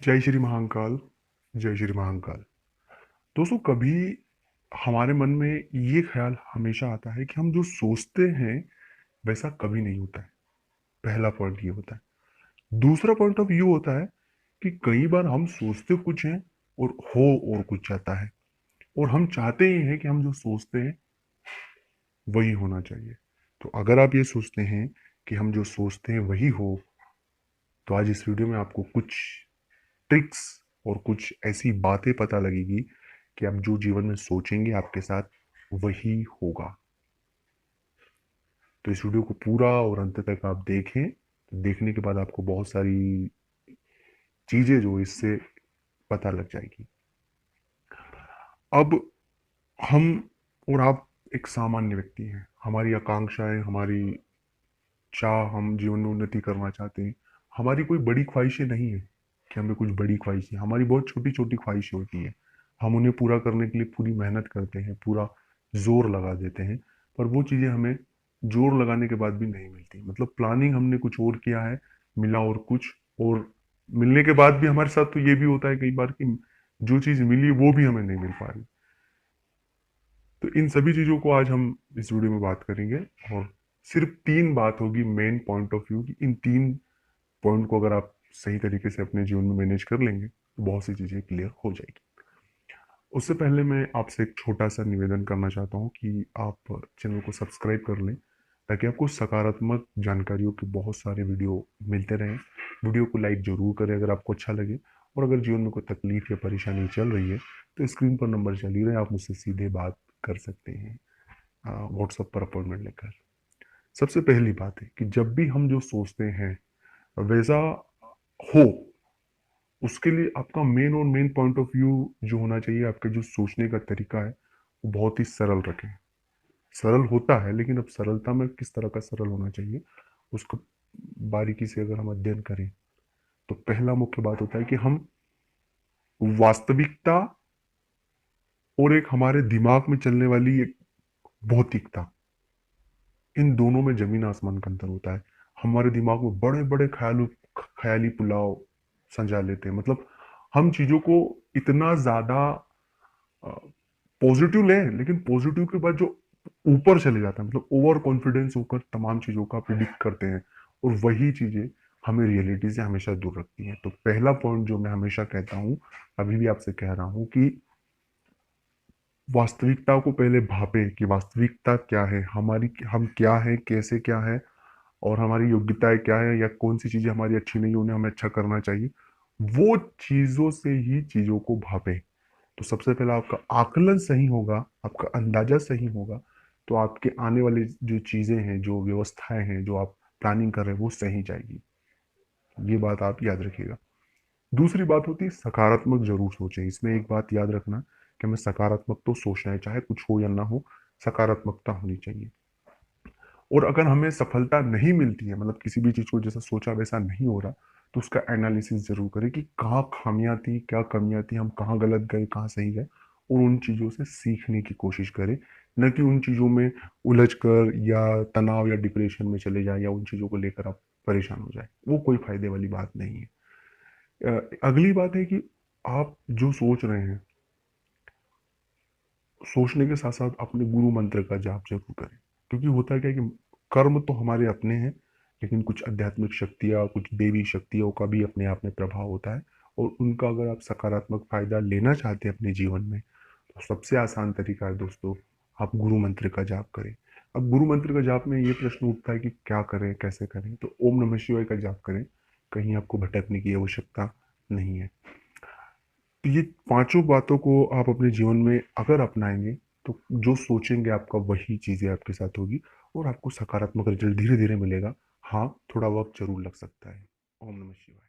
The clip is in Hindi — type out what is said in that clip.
जय श्री महाकाल। जय श्री महाकाल। दोस्तों, कभी हमारे मन में ये ख्याल हमेशा आता है कि हम जो सोचते हैं वैसा कभी नहीं होता है। पहला पॉइंट ये होता है। दूसरा पॉइंट ऑफ व्यू होता है कि कई बार हम सोचते कुछ हैं और हो और कुछ जाता है, और हम चाहते ही हैं कि हम जो सोचते हैं वही होना चाहिए। तो अगर आप ये सोचते हैं कि हम जो सोचते हैं वही हो, तो आज इस वीडियो में आपको कुछ ट्रिक्स और कुछ ऐसी बातें पता लगेगी कि आप जो जीवन में सोचेंगे आपके साथ वही होगा। तो इस वीडियो को पूरा और अंत तक आप देखें। तो देखने के बाद आपको बहुत सारी चीजें जो इससे पता लग जाएगी। अब हम और आप एक सामान्य व्यक्ति हैं। हमारी आकांक्षाएं, हमारी चाह, हम जीवन में उन्नति करना चाहते हैं। हमारी कोई बड़ी ख्वाहिशें नहीं है कि हमें कुछ बड़ी ख्वाहिशें, हमारी बहुत छोटी छोटी ख्वाहिशें होती है। हम उन्हें पूरा करने के लिए पूरी मेहनत करते हैं, पूरा जोर लगा देते हैं, पर वो चीज़ें हमें जोर लगाने के बाद भी नहीं मिलती। मतलब प्लानिंग हमने कुछ और किया है, मिला और कुछ और। मिलने के बाद भी हमारे साथ तो ये भी होता है कई बार कि जो चीज़ मिली वो भी हमें नहीं मिल पा रही। तो इन सभी चीज़ों को आज हम इस वीडियो में बात करेंगे, और सिर्फ तीन बात होगी मेन पॉइंट ऑफ व्यू की। इन तीन पॉइंट को अगर आप सही तरीके से अपने जीवन में मैनेज कर लेंगे तो बहुत सी चीज़ें क्लियर हो जाएगी। उससे पहले मैं आपसे एक छोटा सा निवेदन करना चाहता हूँ कि आप चैनल को सब्सक्राइब कर लें, ताकि आपको सकारात्मक जानकारियों के बहुत सारे वीडियो मिलते रहें। वीडियो को लाइक जरूर करें अगर आपको अच्छा लगे, और अगर जीवन में कोई तकलीफ या परेशानी चल रही है तो स्क्रीन पर नंबर चल ही रहे हैं, आप मुझसे सीधे बात कर सकते हैं व्हाट्सएप पर अपॉइंटमेंट लेकर। सबसे पहली बात है कि जब भी हम जो सोचते हैं वैसा हो, उसके लिए आपका मेन और मेन पॉइंट ऑफ व्यू जो होना चाहिए, आपके जो सोचने का तरीका है वो बहुत ही सरल रखें। सरल होता है, लेकिन अब सरलता में किस तरह का सरल होना चाहिए उसको बारीकी से अगर हम अध्ययन करें, तो पहला मुख्य बात होता है कि हम वास्तविकता और एक हमारे दिमाग में चलने वाली एक भौतिकता, इन दोनों में जमीन आसमान का अंतर होता है। हमारे दिमाग में बड़े बड़े ख्याली पुलाव सजा लेते हैं। मतलब हम चीजों को इतना ज्यादा पॉजिटिव लें, लेकिन पॉजिटिव के बाद जो ऊपर चले जाता है, मतलब ओवर कॉन्फिडेंस होकर तमाम चीजों का प्रिडिक्ट करते हैं, और वही चीजें हमें रियलिटी से हमेशा दूर रखती हैं। तो पहला पॉइंट जो मैं हमेशा कहता हूँ, अभी भी आपसे कह रहा हूँ कि वास्तविकता को पहले भापें कि वास्तविकता क्या है हमारी, हम क्या है, कैसे क्या है, और हमारी योग्यताएं क्या है, या कौन सी चीजें हमारी अच्छी नहीं, उन्हें हमें अच्छा करना चाहिए। वो चीजों से ही चीजों को भापें। तो सबसे पहले आपका आकलन सही होगा, आपका अंदाजा सही होगा, तो आपके आने वाली जो चीजें हैं, जो व्यवस्थाएं हैं, जो आप प्लानिंग कर रहे हैं, वो सही जाएगी। ये बात आप याद रखिएगा। दूसरी बात होती है सकारात्मक जरूर सोचें। इसमें एक बात याद रखना कि हमें सकारात्मक तो सोचना है, चाहे कुछ हो या ना हो, सकारात्मकता होनी चाहिए। और अगर हमें सफलता नहीं मिलती है, मतलब किसी भी चीज को जैसा सोचा वैसा नहीं हो रहा, तो उसका एनालिसिस जरूर करें कि कहाँ खामियां थी, क्या कमियां थी, हम कहाँ गलत गए, कहाँ सही गए, और उन चीजों से सीखने की कोशिश करें। न कि उन चीजों में उलझ कर या तनाव या डिप्रेशन में चले जाए, या उन चीजों को लेकर आप परेशान हो जाए। वो कोई फायदे वाली बात नहीं है। अगली बात है कि आप जो सोच रहे हैं, सोचने के साथ साथ अपने गुरु मंत्र का जाप जरूर करें। क्योंकि होता क्या है कि कर्म तो हमारे अपने हैं, लेकिन कुछ आध्यात्मिक शक्तियाँ, कुछ देवी शक्तियों का भी अपने आप में प्रभाव होता है, और उनका अगर आप सकारात्मक फायदा लेना चाहते हैं अपने जीवन में, तो सबसे आसान तरीका है दोस्तों, आप गुरु मंत्र का जाप करें। अब गुरु मंत्र का जाप में ये प्रश्न उठता है कि क्या करें, कैसे करें, तो ओम नमः शिवाय का जाप करें। कहीं आपको भटकने की आवश्यकता नहीं है। तो ये पांचों बातों को आप अपने जीवन में अगर अपनाएंगे, तो जो सोचेंगे आपका वही चीजें आपके साथ होगी, और आपको सकारात्मक रिजल्ट धीरे धीरे मिलेगा। हाँ, थोड़ा वक्त जरूर लग सकता है। ओम नमः शिवाय।